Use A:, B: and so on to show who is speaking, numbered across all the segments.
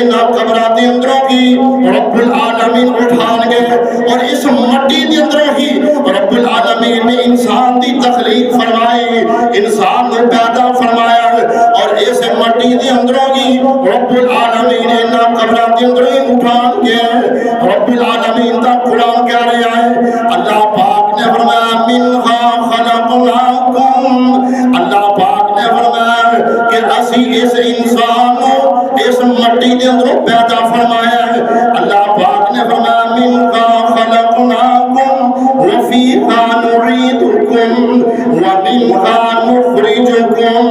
A: انہاں قبراں دے اندروں کی رب العالمین اٹھان گے اور اس مٹی دے اندروں ہی رب العالمین نے انسان دی تخلیق فرمائی، انسان نے پیدا فرمایا اور اس مٹی دے اندروں کی رب العالمین نے انہاں قبراں دے اندروں ہی اٹھان گے۔ رب العالمین دا قرآن کہہ رہا ہے، اللہ پاک نے فرمایا منہا خلقناکم، اللہ پاک نے فرمایا کہ اسی اس انسان اس مٹی دے اندروں پیدا فرمایا ہے۔ اللہ پاک نے فرمایا منہا خلقناکم وفیہا نعیدکم ومنہا نخرجکم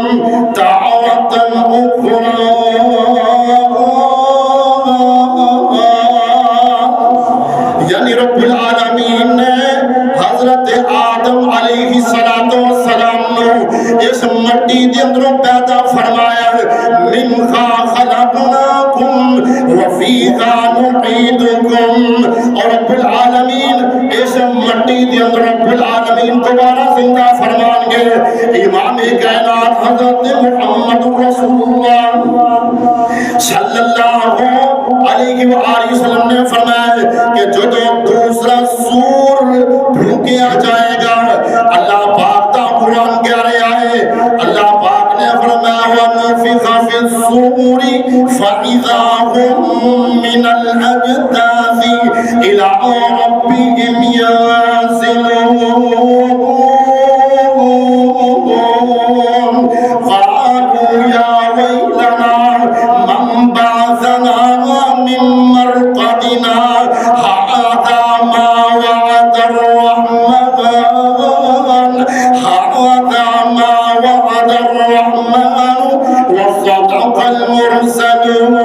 A: تارۃ اخری۔ یعنی رب العالمین نے حضرت آدم علیہ السلام نو اس مٹی دے اندروں پیدا فرمایا منہا خلقناکم وفیہا نعیدکم، اور رب العالمین اس مٹی دے اندر رب العالمین دوبارہ زندہ فرمان گے۔ امام کائنات حضرت محمد رسول اللہ صلی اللہ علیہ وآلہ وسلم نے فرمایا کہ جو دوسرا سور بھونکیا جائے گا، اللہ پاک تا قرآن کہہ رہا ہے، اللہ پاک نے فرمایا وَنُفِخَ فِي الصُّورِ فَإِذَا هُم مِّنَ الْأَجْدَاثِ إِلَىٰ رَبِّهِمْ يَنسِلُونَ قَالُوا يَا وَيْلَنَا مَن بَعَثَنَا مِن مَّرْقَدِنَا هَٰذَا مَا وَعَدَ الرَّحْمَٰنُ وَصَدَقَ الْمُرْسَلُونَ۔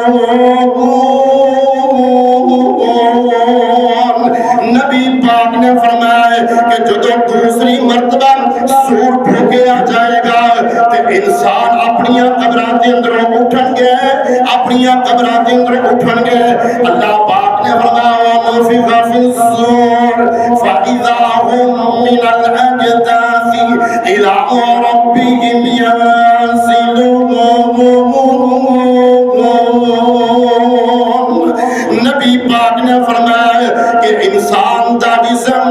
A: نبی پاک نے فرمایا کہ جو دوسری مرتبہ سور بھونکیا جائے گا تو انسان اپنی قبراں دے اندر اٹھن گے، اپنی قبراں دے اندر اٹھن گے۔ اللہ پاک نے فرمایا وَنُفِخَ فِي الصُّورِ فَإِذَا هُم مِّنَ الْأَجْدَاثِ إِلَىٰ رَبِّهِمْ يَنسِلُونَ۔ نبی پاک نے فرمایا کہ انسان دا جسم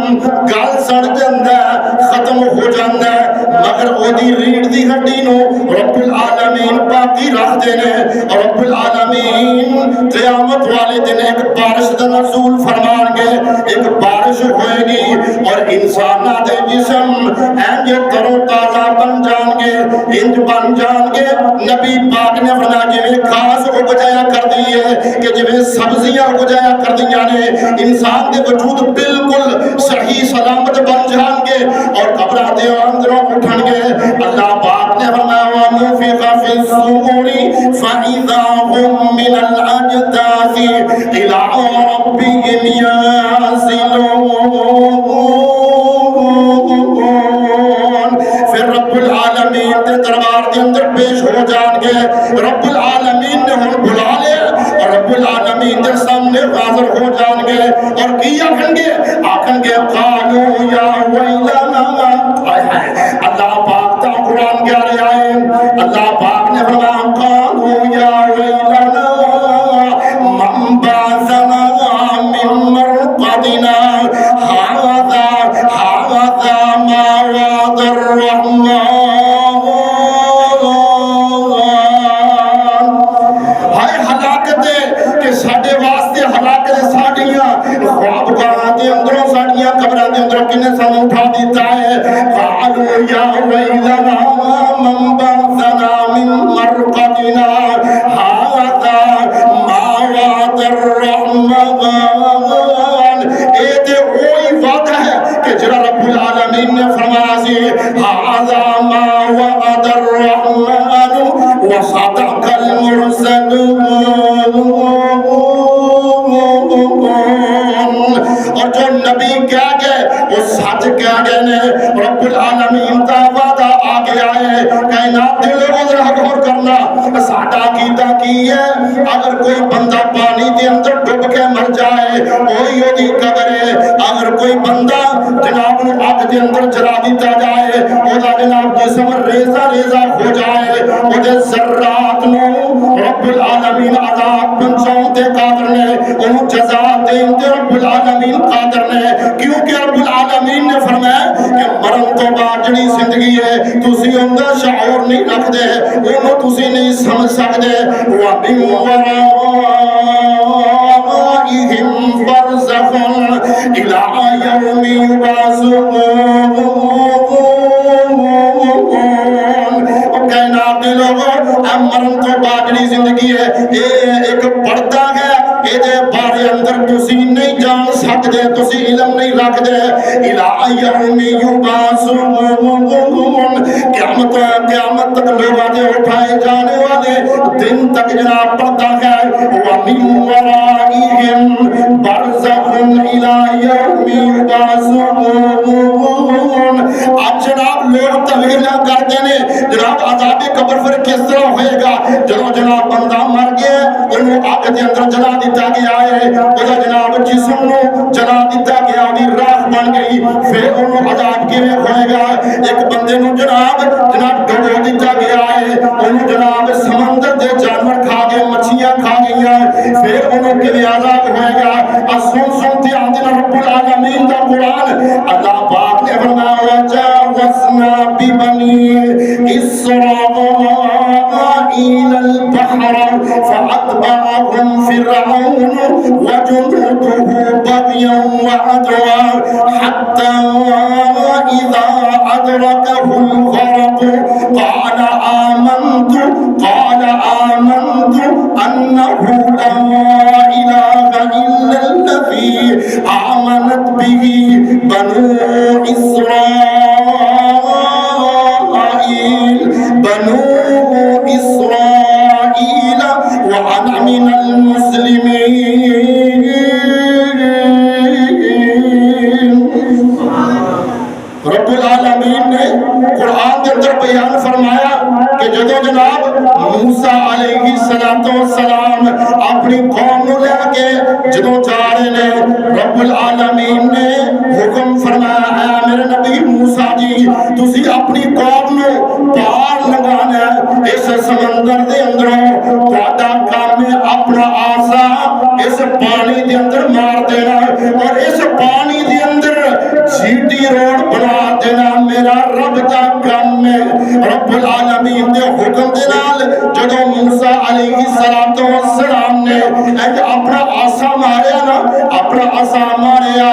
A: گل سڑ جاندا ہے، ختم ہو جاندا ہے، مگر او دی ریڑھ دی ہڈی نو رب العالمین باقی رکھ دے نے، اور رب العالمین قیامت والے دن ایک بارش دا نزول فرمان گے، ایک بارش ہوئے گی اور انساناں دے جسم انج ترو تازہ بن جان گے، انج بن جان گے۔ نبی پاک نے فرمایا جویں گھاس اگ جایا کردی ہے، کہ جویں سبزیاں اگ جایا کردیاں نے، انسان دے وجود بالکل صحیح سلامت بن جان گے اور قبراں دے اندروں اٹھن گے۔ اللہ پاک نے فرمایا وَنُفِخَ فِي الصُّورِ فَإِذَا هُم مِّنَ الْأَجْدَاثِ إِلَىٰ رَبِّهِمْ يَنسِلُونَ۔ پھر رب العالمین دے دربار دے اندر پیش ہو جان گے، رب العالمین نے ہن بلا لیا اور رب العالمین دے سامنے حاضر ہو جان گے اور کی آکھن گے؟ آکھن گے قالوا یا ویلنا، اللہ پاک تا قرآن کہہ رہا ہے، اللہ پاک نے فرمایا قالوا یا ویلنا من بعثنا من مرقدنا هذا ما وعد الرحمن۔ ہائے ہلاکت کہ ساڈے واسطے ہلاکت ساڈیاں خواب گاہاں دے اندروں ساڈیاں قبراں دے اندروں کنے سانوں اٹھا دیتا ہے۔ قالوا یا ویلنا من بعثنا من مرقدنا هذا ما وعد الرحمن۔ اے تے وہی وعدہ ہے کہ جڑا رب العالمین نے فرمایا سی هذا ما وعد الرحمن وصدق المرسلون۔ اور جو نبی کہہ گئے وہ سچ کہہ گئے نے، رب العالمین دا وعدہ آ گیا ہے۔ کائنات دل ذرا غور کرنا، ساڈا عقیدہ کی ہے اگر کوئی بندہ پانی دے اندر ڈب کے مر جائے وہی وہ دی قبر ہے، اگر کوئی بندہ جناب نو آگ دے اندر جلا دیتا جائے وہ دا جناب جسم ریزہ ریزہ ہو جائے، وہ دے ذرات نو رب رب العالمین عذاب پہنچاؤں تے قادر نے، انہوں جزا دین تے رب العالمین قادر نے، کیونکہ رب العالمین نے فرمایا کہ مرن تو بعد جڑی زندگی ہے تسی اندر شعور نہیں رکھ دے، انہوں تسی نہیں سمجھ سکتے، وَمِن وَرَائِهِمْ بَرْزَخٌ إِلَىٰ يَوْمِ يُبْعَثُونَ۔ کائنات دے لوگوں مرن تو بعد جڑی زندگی ہے یہ ایک پردہ ہے، یہ بارے اندر تسی نہیں جان سکتے، تسی علم نہیں رکھ دے۔ الٰی یوم یبعثون، قیامت تک لوگوں دے اٹھائے جانے والے دن تک جناب پردہ ہے۔ وَمِن وَرَائِهِمْ بَرْزَخٌ إِلَىٰ یَوْمِ یُبْعَثُونَ۔ اب جناب لوگ طویل کرتے ہیں جناب عذاب قبر پھر کس طرح ہوئے گا، جناب بندہ مر گیا انہوں آگ دے اندر جلا دیتا گیا ہے، جناب جسم نو جلا دیتا گیا، دی راہ بن گئی، پھر انہوں عذاب کے میں ہوئے گا۔ ایک بندے نو جناب ڈبو دیتا گیا ہے، انہوں جناب سمندر دے جانور کھا گئے، مچھیاں کھا گئی ہیں، پھر انہوں کے لیے عذاب ہوئے گا۔ سنتے آتے ہیں رب العالمین دا قرآن، اللہ پاک نے فرمایا وَجَاوَزْنَا بِبَنِي إِسْرَائِيلَ الْبَحْرَ فَأَتْبَعَهُمْ فِرْعَوْنُ وَجُنُودُهُ بَغْيًا وَعَدْوًا حَتَّى إِذَا أَدْرَكَهُ الْغَرَقُ قَالَ آمَنْتُ أَنَّهُ لَا إِلَٰهَ إِلَّا الَّذِي آمَنَتْ بِهِ بَنُو إسرائيل وأنا من المسلمين۔ رب العالمین نے قرآن کے اندر بیان فرمایا کہ جدو جناب موسیٰ علیہ السلام اپنی قوم نو لے کے جدو جا رہے نے، رب العالمین نے حکم فرمایا ہے میرے نبی موسیٰ جی تسی اپنی قوم نو پار لگانا ہے، اس سمندر دے اندروں تہاڈا کام ہے اپنا آسا اس پانی دے اندر مار دینا اور اس پانی دے اندر جیٹی روڈ بنا دینا، میرا رب دا کام ہے۔ رب العالمین دے حکم دے نال جدو موسیٰ علیہ السلام نے اپنا آسا ماریا نا، اپنا آسا ماریا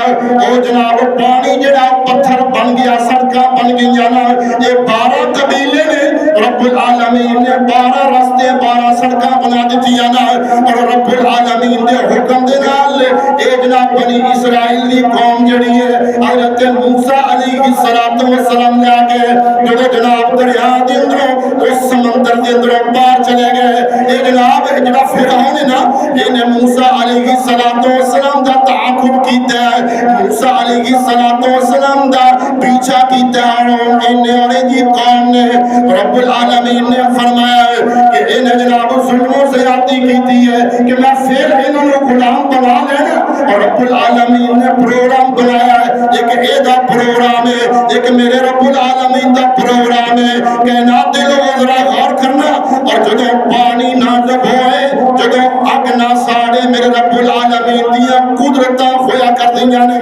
A: او جناب پانی جڑا پتھر بن گیا، سڑکاں بن گیا نا، یہ 12 قبیلے نے رب العالمین نے 12 راستے 12 سڑکاں بنا دیتی نا، اور رب العالمین دے حکم دے نال اے جناب بنی اسرائیل دی قوم جڑی ہے حضرت موسیٰ علیہ السلام نے آگے جو جناب دریا دے اندروں اس سمندر دے اندروں باہر چلے گئے۔ اے جناب جڑا فرعون ہے نا انہیں موسیٰ علیہ السلام دا تعاقب کیتا ہے، موسیٰ علیہ السلام دا پیچھا کیتا ہے، انہیں اور دی قوم نے رب العالمین نے فرمایا کہ انہیں جناب ظلم و زیادتی کیتی ہے کہ میں پھر انہوں نے غلام بنا لینا، اور رب العالمین نے پروگرام بنایا ہے، ایک ایدہ پروگرام ہے، ایک میرے رب العالمین دا پروگرام ہے۔ کائنات دے لوگ ذرا غور کرنا، اور جدو پانی نہ لبھوئے جدو اگ نہ ساڑے میرے رب العالمین دیا قدرتاں ہویا کر دیا نے۔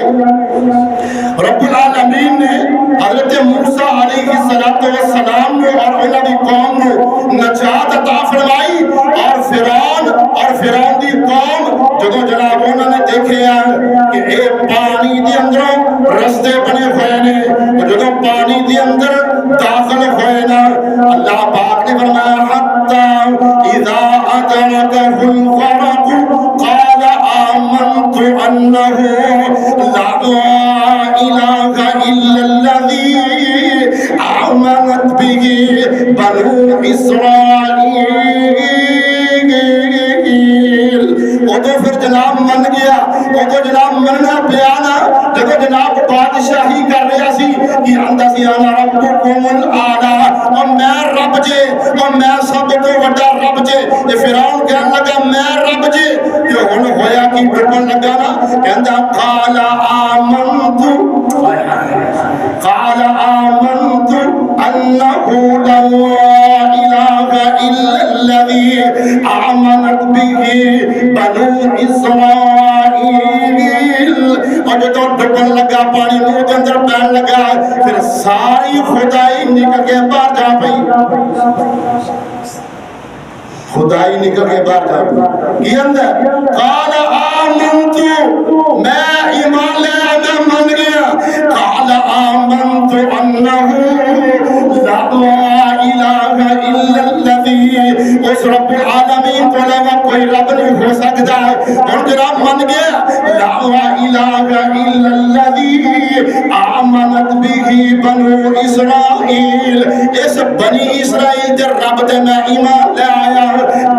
A: رب العالمین نے حضرت موسیٰ علیہ السلام نے اور انہوں دی قوم نے نجات عطا فرمائی، اور فرعون دی قوم جدو جناب انہوں نے دیکھے ہیں کہ اے پانی دی اندروں رستے بنے ہوئے نے، جدو پانی دی اندر داخل ہوئے نا اللہ پاک نے فرمایا حتی اذا ادرکہ الغرق قال آمنت انہ لا الہ الا الذی آمنت به بنو اسرائیل۔ وہ تو پھر جناب من گیا، وہ تو جناب مننا پیانا جب جناب بادشاہی کر رہا سی کہ اندہ سی آنا ربکم العالی، اور میں رب جے، اور میں سب تو وڈا رب جے۔ یہ فرعون کہنے لگا میں رب جے، کہ ہن ہویا کی ڈربن لگا نا، کہندہ قال آمنت انہ لا الہ الا الذی، آمنت به بنو اسرائیل. اور جو ڈبن لگا پانی منہ کے اندر پہن لگا پھر ساری خدائی نکل کے باہر جا پئی. خدائی نکل کے باہر جا پئی. یہ اندر قال آمنت میں ایمان لے آیا میں من گیا. قال آمنت انہ لا الہ الا الذی. اس رب العالمین تو علاوہ کوئی رب نہیں ہو سکتا. اور جناب من گیا لا الہ الا الذی آمنت به بنو اسرائیل. اس بنی اسرائیل کے رب تے میں ایمان لے آیا.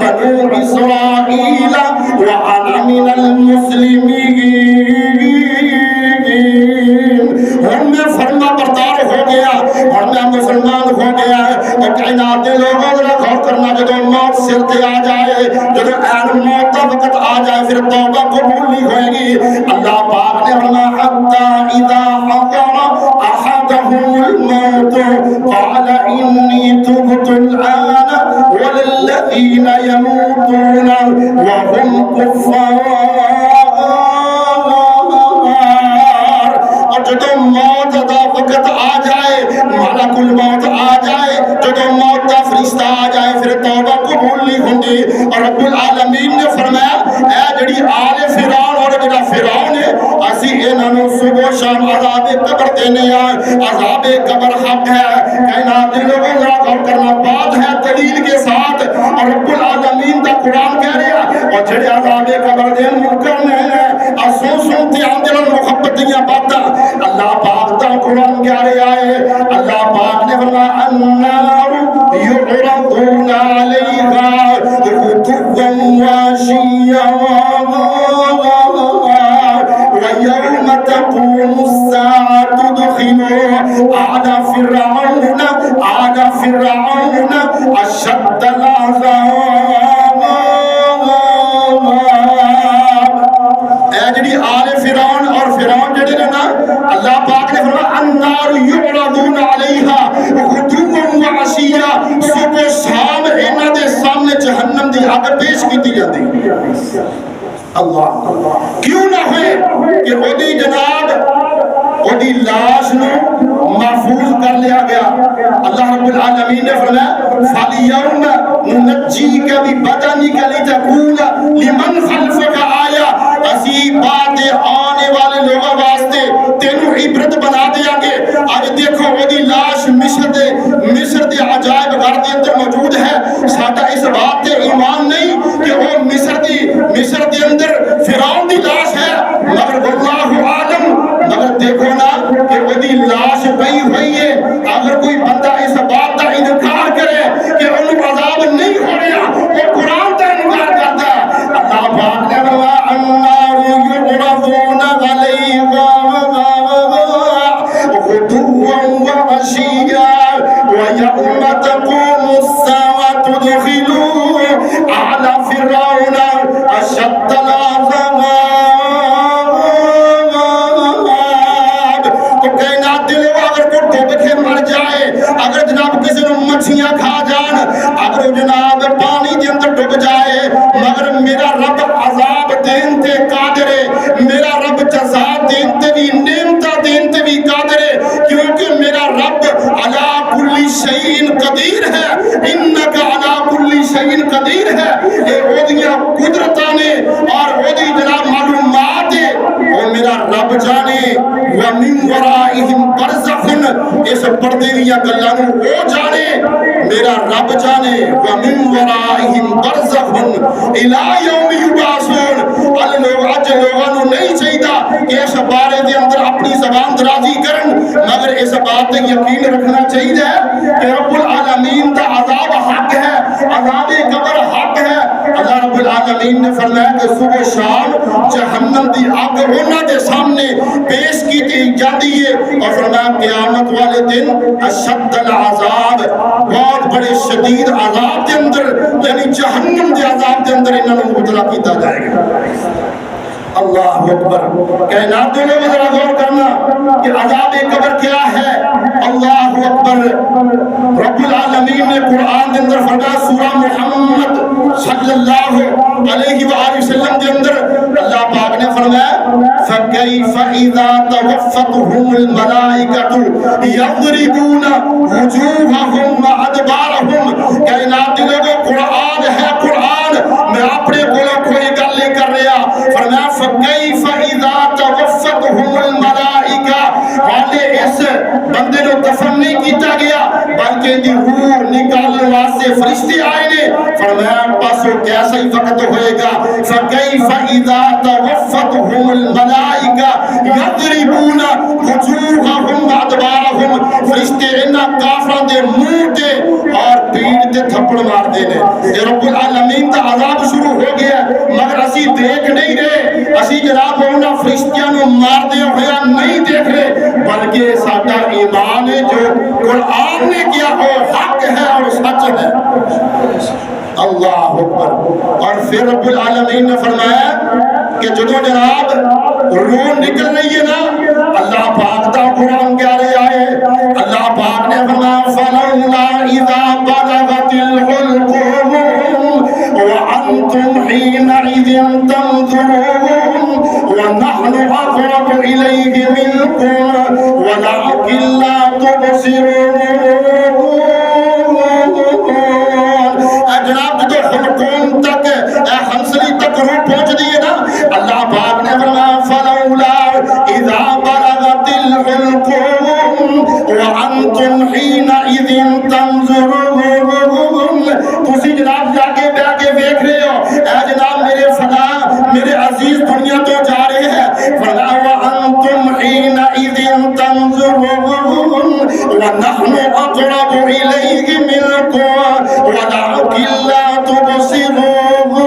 A: بنو اسرائیل وانا من المسلمین. اور میں فرما بردار ہو گیا اور میں مسلمان ہو گیا. اور کائنات کے لوگوں ذرا غور کرنا جب موت سر تے آ جائے جب این موت کا وقت آ جائے پھر توبہ قبول نہیں ہوئے گی. اللہ پاک نے فرمایا حتی اذا حضر احدهم الموت قال انی تبت الآن والذین يموتون وهم کفار. اور جب موت کا وقت آ جائے ملک الموت آ جائے جب موت کا فرشتہ آ جائے پھر توبہ قبول نہیں ہوندی. اور رب العالمین نے فرمایا اے جڑی آل فرعون اور جڑا فرعون ہے اسی انہاں نوں صبح شام عذاب قبر دینے آ. عذاب قبر حق ہے. کائنات کے لوگوں ذرا غور کرنا بات ہے دلیل کے ساتھ. اور رب العالمین کا قرآن کہہ رہا اور جڑے عذاب قبر دے منکر نے اسوں سنتے آندے محبت دیاں باتاں اللہ پاک کا قرآن کہہ رہا ہے. اللہ پاک نے فرمایا النار يعرضون عليها غدوا وعشيا ويوم تقوم الساعة ادخلوا آل فرعون أشد العذاب. اے جڑی آل فرعون اور فرعون جڑے نا اللہ پاک نے فرمایا النار يعرضون عليها غدوا وعشيا. صبح شام انہاں دے سامنے جہنم دی اگ پیش کیتی جاندی. اللہ کیوں نہ ہوئے کہ اودی جناب اودی لاش نو محفوظ کر لیا گیا. اللہ رب العالمین نے فرمایا فَالْيَوْمَ نُنَجِّيكَ بِبَدَنِكَ لِتَكُونَ لِمَنْ خَلْفَكَ آیَةً. اسی بات آنے والے لوگوں واسطے تینوں عبرت بنا دیا گے. آج دیکھو اودی لاش مصر دے عجائب گھر دے اندر موجود ہے. ساڈا اس بات تے ایمان نہیں کہ وہ مصر دے اندر فرعون دی لاش ہے مگر واللہ عالم. مگر دیکھو نا کہ اودی لاش پئی ہوئی ہے. اگر کوئی بندہ اس بات کا انکار کرے کہ انہوں عذاب نہیں ہو رہا وہ قرآن کا انکار کرتا ہے. اللہ پاک نے فرمایا النار يعرضون عليها غدوا وعشيا ويوم تقوم الساعة ادخلوا آل فرعون أشد العذاب. تو کائنات دے لوگ اگر کوئی ڈوب کے مر جائے اگر جناب کسی نے مچھیاں کھا جان اگر جناب پانی دے اندر ڈوب جائے مگر میرا رب عذاب دین تے قادر ہے. میرا رب جزا دین تے بھی نعمت دین تے بھی قادر ہے کیونکہ میرا رب علی کل شیء قدیر ہے. انک علی کل شیء قدیر ہے. اے اودیاں قدرتاں نے اور اودی جناب معلومات ہے وہ میرا رب جانے. وَمِن وَرَائِهِمْ بَرْزَخٌ. اس پردے دیاں گلاں نوں وہ جانے میرا رب جانے. وَمِن وَرَائِهِمْ بَرْزَخٌ إِلَى يَوْمِ يُبْعَثُونَ. اج لوگوں نوں نہیں چاہیے کہ اس بارے دے اندر اپنی زبان درازی کرن مگر اس بات تے یقین رکھنا چاہیے کہ رب العالمین دا عذاب حق ہے. عذاب قبر حق ہے. اللہ رب العالمین نے فرمایا کہ صبح شام جہنم دی آگ انہاں دے سامنے پیش کی جاتی ہے اور فرمایا قیامت والے دن اشد العذاب بہت بڑے شدید عذاب دے اندر یعنی جہنم دے عذاب دے اندر انہاں نوں مبتلا کیتا جائے گا. اللہ اکبر. کائنات دے لوگ ذرا غور کرنا کہ عذاب قبر کیا ہے. اللہ اکبر. رب العالمین نے قرآن کے اندر فرمایا سورہ محمد صلی اللہ علیہ وآلہ وسلم دے اندر اللہ پاک نے فرمایا فَكَيْفَ إِذَا تَوَفَّتْهُمُ الْمَلَائِكَةُ يَضْرِبُونَ وُجُوهَهُمْ وَأَدْبَارَهُمْ کائنات کے لوگوں قرآن ہے قرآن میں اپنے بولوں کوئی گل نہیں کر رہا فرمایا فَكَيْفَ إِذَا تَوَفَّتْهُمُ الْمَلَائِكَةُ حالے اس بندے کو دفن نہیں کیتا گیا بلکہ دی روح نکالنے واسطے فرشتے آئے نے فرمایا پس وہ کیسا ہی وقت ہوئے گا فَكَيْفَ إِذَا تَوَفَّتْهُمُ الْمَلَائِكَةُ يَضْرِبُونَ وُجُوهَهُمْ وَأَدْبَارَهُمْ فرشتے انہاں کافراں دے منہ تے اور پیٹھ تے تھپڑ مار دے نے اے رب العالمین دا عذاب شروع ہو گیا مگر اسی دیکھ نہیں رہے اسی جناب انہاں فرشتیاں نو مار دے ہویا نہیں دیکھ رہے بلکہ ساڈا ایمان ہے جو قرآن نے کیا وہ حق ہے اور سچ ہے اللہ اکبر اور پھر رب العالمین نے فرمایا کہ جدو جناب روح نکل رہی ہے نا اللہ پاک دا قرآن کیا رہے آئے اللہ پاک نے فرمایا فَلَوْلَا إِذَا بَلَغَتِ الْحُلْقُمْ وَأَنْتُمْ حِينَئِذٍ تَنْظُرُونَ وَنَحْنُ أَقْرَبُ إِلَيْهِ مِنْكُمْ وَلَكِنْ لَا تُبْصِرُونَ جناب جو حلقوم تک خنصری تک روح پہنچ دیئے نا اللہ پاک نے فرمایا فَلَوْلَا إِذَا بَلَغَتِ الْحُلْقُمْ وَأَنْتُمْ حِينَئِذٍ تَنْظُرُونَ تسی جناب جاگے بیاگے دیکھ رہے ہو اے جناب میرے فلاں میرے عزیز دنیا تو جا رہے ہیں فرمایا وَأَنْتُمْ حِينَئِذٍ تَنْظُرُونَ وَنَحْنُ أَقْرَبُ إِلَيْهِ مِنْكُمْ وَلَكِنْ لَا تُبْصِرُونَ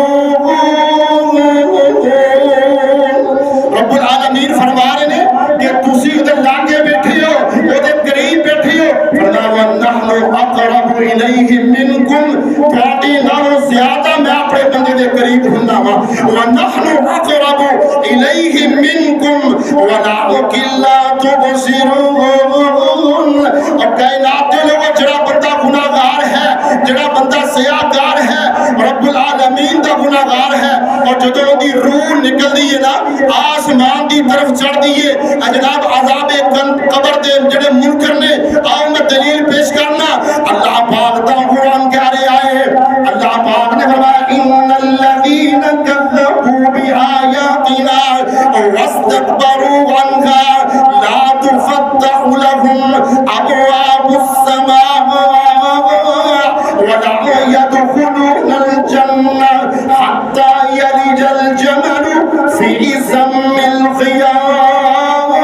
A: رب العالمین فرما رہے ہیں کہ تسی ادھر لاگے بیٹھے ہو ادھر قریب بیٹھے ہو فرمایا وَنَحْنُ أَقْرَبُ إِلَيْهِ مِنْكُمْ تھوڑی نارو زیادہ میں اپنے بندے دے قریب ہوں گا وَنَحْنُ أَقْرَبُ إِلَيْهِ مِنْكُمْ وَلَكِنْ لَا تُبْصِرُونَ اور کائنات دے لوگوں جڑا بندہ گناہگار ہے جڑا بندہ سیاہگار ہے رب العالمین دا گناہگار ہے اور جدوں دی روح نکل دی ہے نا آسمان دی طرف چڑھ دیئے جناب عذاب قبر دے جڑے منکر نے آؤ میں دلیل پیش کرنا اللہ پاک دا قرآن کہہ رہے آئے اللہ پاک نے فرمایا ان الذین کذبوا بآیاتنا واستکبروا عنها لا تفتح لهم ابواب السماء ولا يدخلون الجنة حتى يلج الجمل في سم الخياط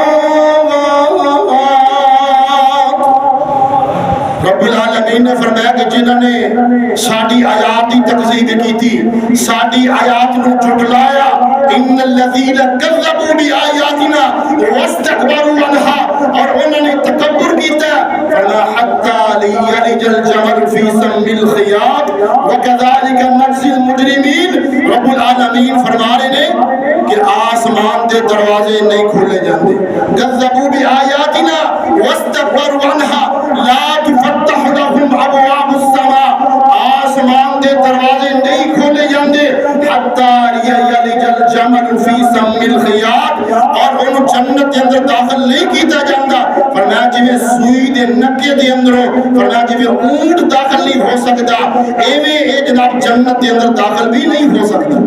A: رب العالمین نے فرمایا کہ جنہوں نے ساڑی آیات کی تکذیب کی تھی ساڑی آیات نو جھٹلایا ان الذین کذبوا بآیاتنا واستکبروا عنها اور انہوں نے تکبر کیتا فلا حتی لیلج الجمل فی سم الخیاط وکذالک نجزی المجرمین رب العالمین فرما رہے ہیں کہ آسمان دے دروازے نہیں کھولے جاندے کذبوا بآیاتنا واستکبروا عنها لا تفتح لهم ابواب السماء آسمان دے دروازے نہیں کھولے جاندے حتی یلج الجمل فی سم الخیاط اور انہوں جنت کے اندر داخل نہیں کیتا جاندہ فرمایا جویں سوئی دے نکے دے اندروں فرمایا جویں اونٹ داخل نہیں ہو سکتا ایویں اے جناب جنت کے اندر داخل بھی نہیں ہو سکتا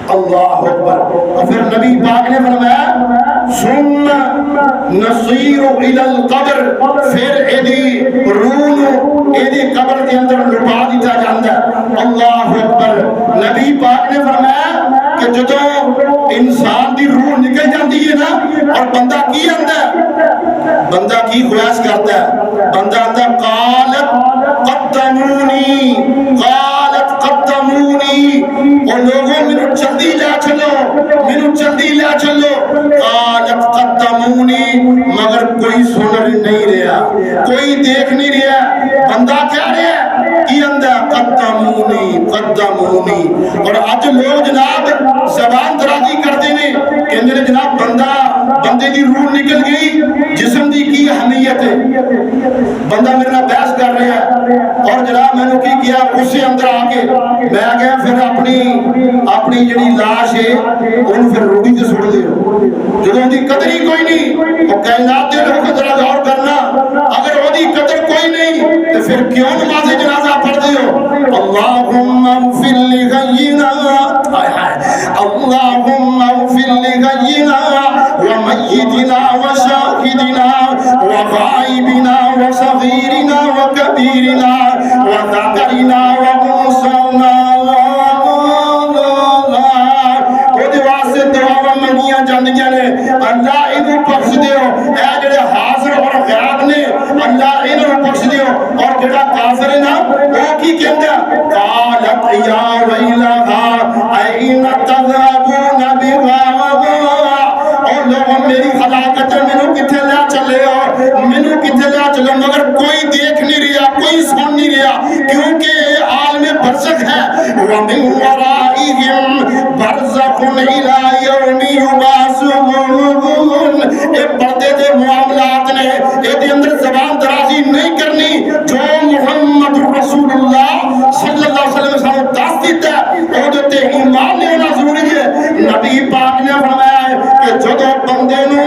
A: اللہ اکبر اور پھر نبی پاک نے فرمایا ثم نصیر الى القبر پھر ایدی روح ایدی قبر کے اندر لٹا دیتا جاندہ اللہ اکبر نبی پاک نے فرمایا کہ جدو انسان دی روح نکل جاندی ہے نا اور بندہ کی اندر بندہ کی خواہش کرتا ہے بندہ اندر قالت قدمونی اور لوگوں منو جلدی لے چلو قالت قدمونی مگر کوئی سن نہیں رہا کوئی دیکھ نہیں رہا بندہ کیا رہا کی اندر قدمونی اور آج لوگ جناب زبان درازی کرتے ہیں کہ میرے جناب بندے دی روح نکل گئی جسم دی کی اہمیت ہے بندہ میرے نہ بحث کر رہا ہے اور جناب میں نے کی گیا اسے اندر آ کے میں گیا پھر اپنی جڑی لاش ہے ان پھر روٹی تے سٹ دے جدوں دی قدر ہی کوئی نہیں وہ کائنات دے لوگ ذرا غور کرنا اگر وہ دی قدر کوئی نہیں تو پھر کیوں نماز جنازہ پڑھتے ہو اللہم اغفر لغینا اللہم اغفر لغینا ومیتنا وشاہدنا وغائبنا وصغیرنا وکبیرنا وذکرنا وانثانا منگیاں جاندیاں نے اللہ انہوں بخش دیو اے جڑے حاضر اور غائب نے اللہ انہوں بخش دیو اور جڑا کافر ہے نا وہ کی کہندا قالت یا ویلھا این تذهبون بغاوا اور لوگوں میری ہلاکت مینوں کتے لے چلے ہو مینوں کتے لے چلے مگر کوئی دیکھ نہیں رہا کوئی سن نہیں رہا کیونکہ عالم برزخ ہے ومن ورائہم برزخ الی یوم یبعثون اے پردے دے معاملات نے اے دے اندر زبان درازی نہیں کرنی جو محمد رسول اللہ صلی اللہ علیہ وسلم سانو دس دیتا ہے او دے تے ایمان لے ہونا ضروری ہے نبی پاک نے فرمایا ہے کہ جدو بندے نو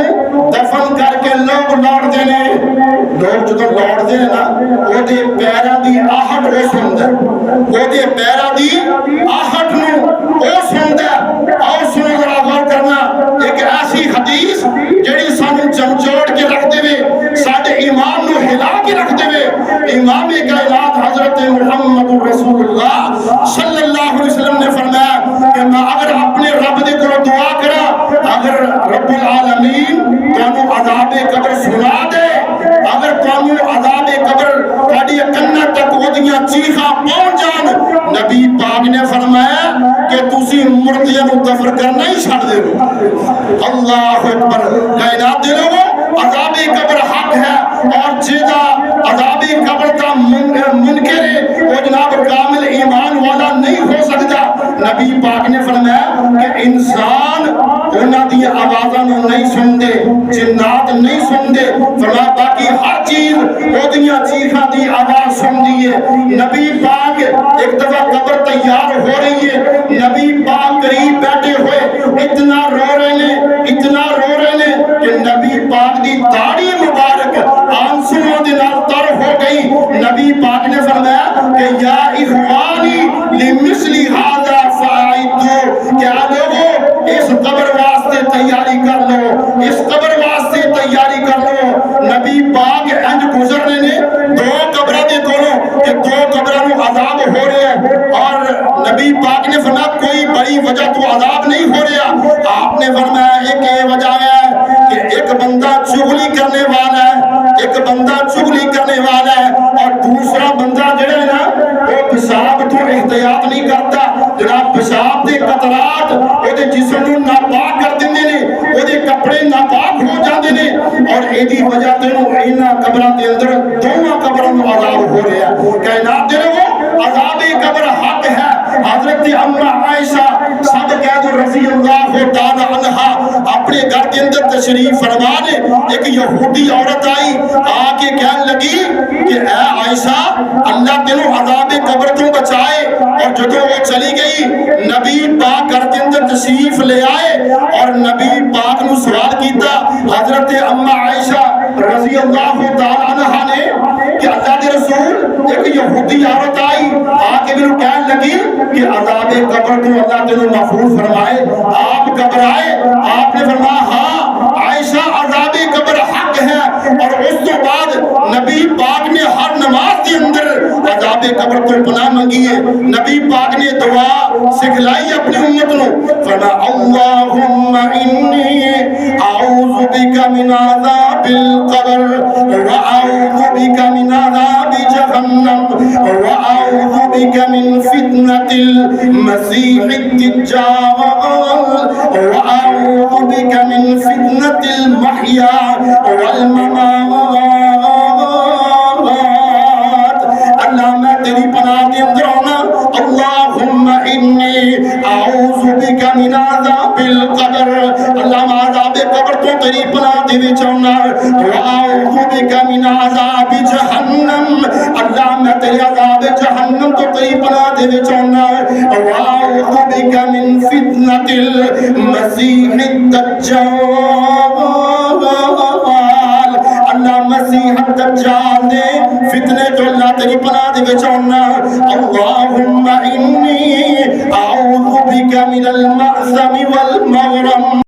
A: دفن کر کے لوگ لوٹ دینے لوگ جدو لوٹ دینے نا او دے پیرا دی آہٹ وہ سندا او دے پیرا دی آہٹ نو او سندا اور سنو ذرا غور کرنا ایک ایسی حدیث جڑی سانو جمجوڑ کے رکھ دے وے ساڈے ایمان نو ہلا کے رکھ دے وے امام کائنات حضرت محمد رسول اللہ صلی اللہ علیہ وسلم نے فرمایا کہ میں اگر اپنے رب دے کو دعا کرا اگر رب العالمین تانوں عذاب قبر سنا دے اگر تانوں عذاب قبر تہاڈی کنا تک اودیاں چیخاں پہنچ جان نبی پاک نے فرمایا کہ تسی مردیاں نو دفن کرنا ہی چھڑ دے اللہ اکبر کائنات دے لوگو عذاب قبر حق ہے اور جیدہ عذاب قبر کا منکر ہے وہ جناب کامل ایمان والا نہیں ہو سکتا نبی پاک نے فرمایا کہ انسان انہاں دی آوازاں نو نہیں سن دے جنات نہیں سن دے فرمایا باقی ہر چیز اودیاں چیخاں دی آواز سن دی ہے نبی پاک ایک دفعہ قبر تیار ہو رہی ہے نبی پاک قریب بیٹھے ہوئے اتنا رو رہے نے کہ نبی پاک دی داڑھی مبارک آنسوؤں دے نال تر ہو گئی نبی پاک نے فرمایا کہ یا اخوانی لمثلی ھذا فاعدوا کیا لوگو اس قبر واسطے تیاری کر لو اس قبر واسطے تیاری کر لو نبی پاک انج گزرنے نے دو قبراں دے کولوں کہ دو قبراں نو عذاب ہو رہا ہے اور نبی پاک نے فرمایا کوئی بڑی وجہ تو عذاب نہیں ہو رہا آپ نے فرمایا ایک یہ وجہ ہے کہ ایک بندہ چغلی کرنے والا ہے ایک بندہ چغلی کرنے والا ہے اور دوسرا بندہ جڑا ہے نا وہ پیشاب تو احتیاط نہیں کرتا جناب پیشاب دے قطرات او دے جسم نو ناپاک کر دیندے نے او دے کپڑے ناپاک ہو جاندے نے اور ایدی وجہ تے نو انہاں قبراں دے اندر دوواں قبراں نو عذاب ہو رہا ہے کائنات دے لوگوں عذاب قبر حق ہے حضرت اما عائشہ صدقہ رضی اللہ تعالی عنہا اپنے گھر کے اندر تشریف فرما نے ایک یہودی عورت آئی آ کے کہنے لگی کہ اے عائشہ اللہ تینوں عذاب قبر تو بچائے اور جدوں وہ چلی گئی نبی پاک گھر کے اندر تشریف لے آئے اور نبی پاک نو سوال کیتا حضرت اما عائشہ رضی اللہ تعالی عنہا نے کہ اللہ کے رسول ایک یہودی عورت آئی آ کے میرے کہنے لگی کہ عذاب قبر تو اللہ تینوں محفوظ فرمائے آپ گھبرائے آپ نے فرمایا ہاں عائشہ عذاب قبر حق ہے اور اس کے بعد نبی پاک نے ہر نماز کے اندر عذاب قبر کو پناہ منگی ہے نبی پاک نے دعا سکھلائی اپنی امت نو فرمایا اللہم انی اعوذ بک من عذاب القبر واعوذ بک من عذاب جہنم واعوذ بک من فتنة المسیح الدجال واعوذ بک من فتنة المحیا والممات اللہ میں تیری پناہ کے اندر ہونا اللہم انی اعوذ بک من عذاب القبر اللہ میں عذاب قبر تو تیری پناہ دے چاہنا واعوذ بک من عذاب جہنم اللہ میں تیرے عذاب جہنم تو تیری پناہ دے وچونا واعوذ بک من فتنۃ المسیح الدجال اللہ مسیح الدجال دے فتنے تو اللہ تیری پناہ دے وچونا اللہم انی اعوذ بک من المأثم والمغرم